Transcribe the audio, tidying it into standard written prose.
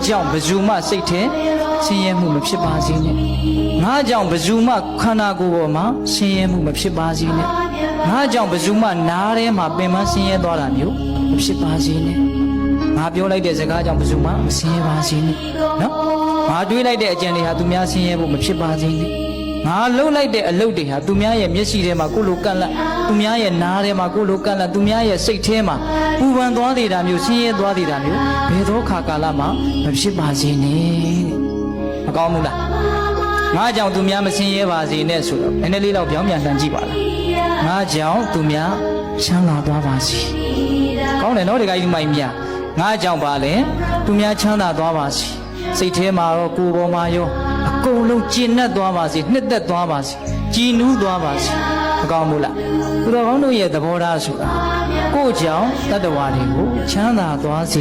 ကြောင့်ဘယ်သူမှစိတ်ထဲဆင်းရဲမှုမဖြစ်ပါစေနဲ့ငါကြောင့်ဘယ်သူမှခန္ဓာကိုယ်ပေါ်မှာဆင်းရဲမှုမဖြစ်ပါစေနဲ့ငါကြောင့်ဘယ်သူမှနားထဲမှာပင်မဆင်းရဲသွားတာမျိုးမဖြစ်ပါစေနဲ့ငါပြောလိုက်တဲ့စကားကြောင့်ဘယ်သူမှမဆင်းရဲပါစေနဲ့နော်ငါတွေးလိုက်တဲ့အကြံတွေဟာသူများဆင်းရဲဖို့မဖြစ်ပါစေနဲ့ငါလှုပ်လိုက်တဲ့အလုပ်တွေဟာသူများရဲ့မျက်စိထဲမှာကိုယ်လိုကန့်လန့်သူများရဲ့နားထဲမှာကိုယ်လိုကန့်လန့်သူများရဲ့စိတ်ထဲမှာပူပန်သွားသေးတာမျိုးဆင်းရဲသွားသေးတာမျိုးဘယ်သောခါကာလမှာမဖြစ်ပါစေနဲ့မကောင်းဘူးလားငါကြောင့်သူများမဆင်းရဲပါစေနဲ့ဆိုတော့နည်းနည်းလေးတော့ပြောင်းပြန်လှန်ကြည့်ပါလားငါကြောင့်သူများချမ်းသာသွားပါစေကောင်းတယ်နော်ဒီကကြီးမိုင်းမြငါကြောင့်ပါလေသူများချမ်းသာသွားပါစေစိတ်ထဲမှာရောကိုယ်ပေါ်မှာရောအကုန်လုံးကျဉ်တ်သွားပါစေနှစ်သက်သွားပါစေကြည်နူးသွားပါစေမကောင်းဘူးလားသူတော်ကောင်းတို့ရဲ့သဘောထားဆိုတာကိုယ့်ကြောင့်တတ္တဝါတွေကိုချမ်းသာသွားစေ